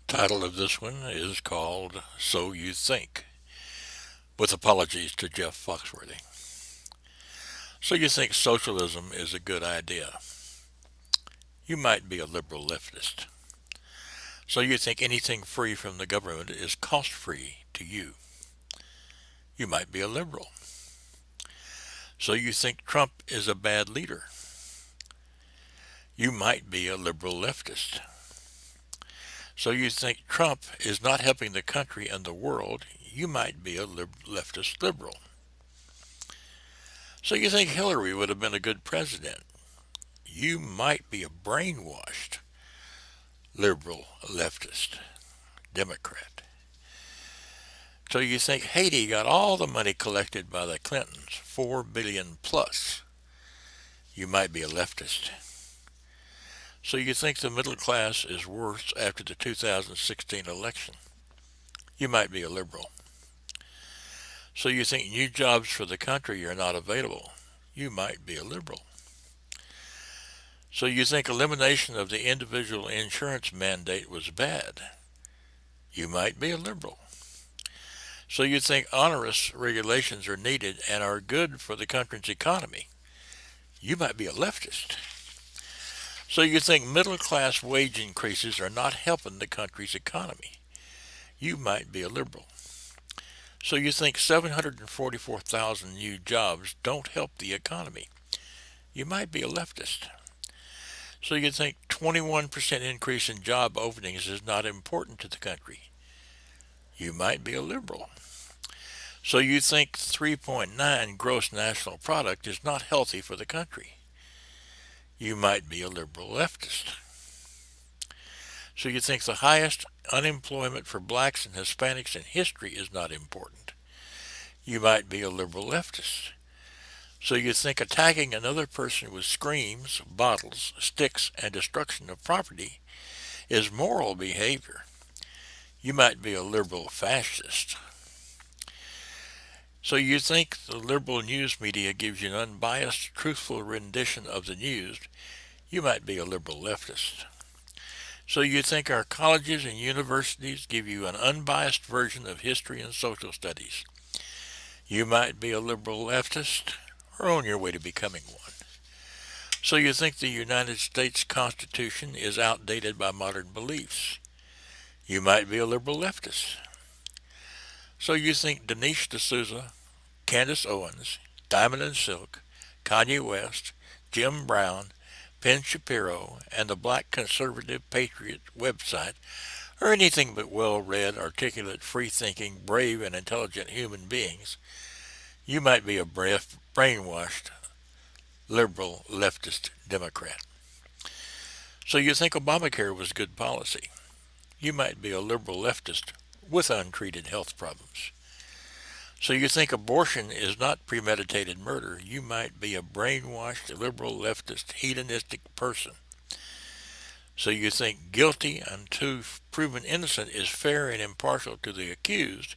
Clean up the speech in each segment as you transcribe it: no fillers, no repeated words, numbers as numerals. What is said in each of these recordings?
Title of this one is called So You Think, with apologies to Jeff Foxworthy. So you think socialism is a good idea. You might be a liberal leftist. So you think anything free from the government is cost free to you. You might be a liberal. So you think Trump is a bad leader. You might be a liberal leftist. So you think Trump is not helping the country and the world. You might be a leftist liberal. So you think Hillary would have been a good president. You might be a brainwashed liberal leftist Democrat. So you think Haiti got all the money collected by the Clintons, 4 billion plus. You might be a leftist. So you think the middle class is worse after the 2016 election. You might be a liberal. So you think new jobs for the country are not available. You might be a liberal. So you think elimination of the individual insurance mandate was bad. You might be a liberal. So you think onerous regulations are needed and are good for the country's economy. You might be a leftist. So you think middle class wage increases are not helping the country's economy. You might be a liberal. So you think 744,000 new jobs don't help the economy. You might be a leftist. So you think 21% increase in job openings is not important to the country. You might be a liberal. So you think 3.9 gross national product is not healthy for the country. You might be a liberal leftist. So you think the highest unemployment for blacks and Hispanics in history is not important. You might be a liberal leftist. So you think attacking another person with screams, bottles, sticks, and destruction of property is moral behavior. You might be a liberal fascist. So you think the liberal news media gives you an unbiased, truthful rendition of the news. You might be a liberal leftist. So you think our colleges and universities give you an unbiased version of history and social studies. You might be a liberal leftist or on your way to becoming one. So you think the United States Constitution is outdated by modern beliefs. You might be a liberal leftist. So you think Dinesh D'Souza, Candace Owens, Diamond and Silk, Kanye West, Jim Brown, Ben Shapiro, and the Black Conservative Patriot website are anything but well-read, articulate, free-thinking, brave, and intelligent human beings. You might be a brainwashed, liberal, leftist Democrat. So you think Obamacare was good policy. You might be a liberal leftist with untreated health problems. So you think abortion is not premeditated murder. You might be a brainwashed, liberal, leftist, hedonistic person. So you think guilty until proven innocent is fair and impartial to the accused.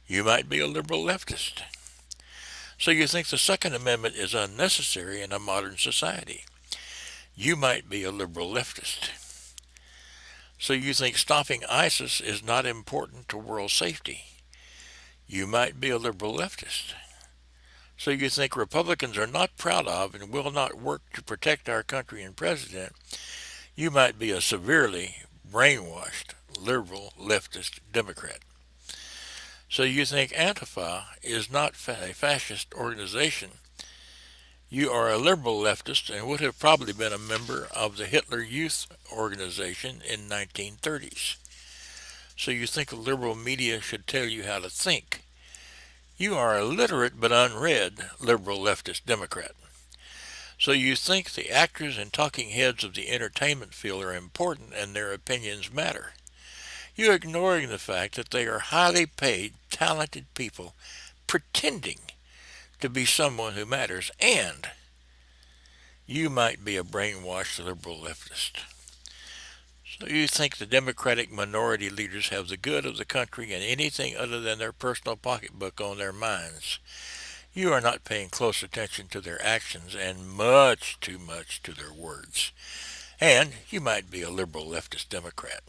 You might be a liberal leftist. So you think the Second Amendment is unnecessary in a modern society. You might be a liberal leftist. So you think stopping ISIS is not important to world safety. You might be a liberal leftist. So you think Republicans are not proud of and will not work to protect our country and president. You might be a severely brainwashed liberal leftist Democrat. So you think Antifa is not a fascist organization. You are a liberal leftist and would have probably been a member of the Hitler Youth Organization in 1930s. So you think the liberal media should tell you how to think. You are a literate but unread liberal leftist Democrat. So you think the actors and talking heads of the entertainment field are important and their opinions matter. You're ignoring the fact that they are highly paid, talented people pretending to be someone who matters, and you might be a brainwashed liberal leftist. So you think the Democratic minority leaders have the good of the country and anything other than their personal pocketbook on their minds. You are not paying close attention to their actions and much too much to their words. And you might be a liberal leftist Democrat.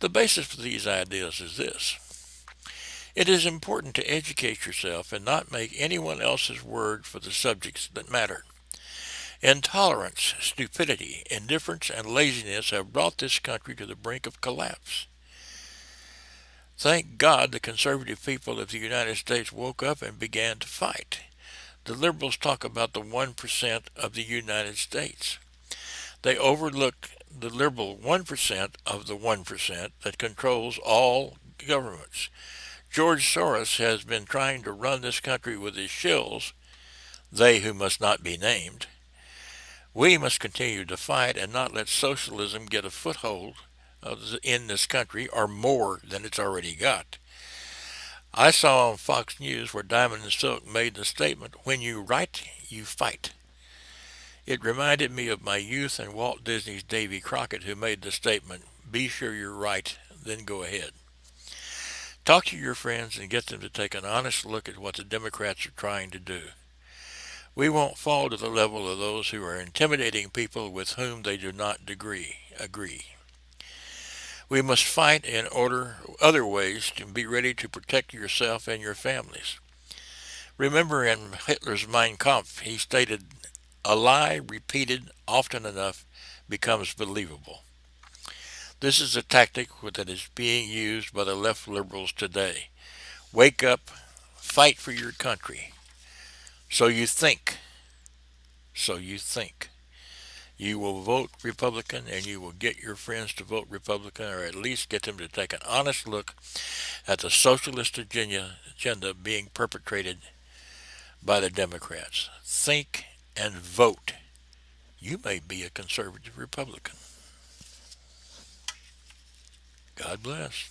The basis for these ideas is this. It is important to educate yourself and not make anyone else's word for the subjects that matter. Intolerance, stupidity, indifference, and laziness have brought this country to the brink of collapse. Thank God the conservative people of the United States woke up and began to fight. The liberals talk about the 1% of the United States. They overlook the liberal 1% of the 1% that controls all governments. George Soros has been trying to run this country with his shills, they who must not be named. We must continue to fight and not let socialism get a foothold in this country or more than it's already got. I saw on Fox News where Diamond and Silk made the statement, when you write, you fight. It reminded me of my youth and Walt Disney's Davy Crockett, who made the statement, be sure you're right, then go ahead. Talk to your friends and get them to take an honest look at what the Democrats are trying to do. We won't fall to the level of those who are intimidating people with whom they do not agree. We must fight in other ways to be ready to protect yourself and your families. Remember in Hitler's Mein Kampf, he stated, a lie repeated often enough becomes believable. This is a tactic that is being used by the left liberals today. Wake up, fight for your country. So you think. So you think. You will vote Republican and you will get your friends to vote Republican, or at least get them to take an honest look at the socialist agenda being perpetrated by the Democrats. Think and vote. You may be a conservative Republican. God bless.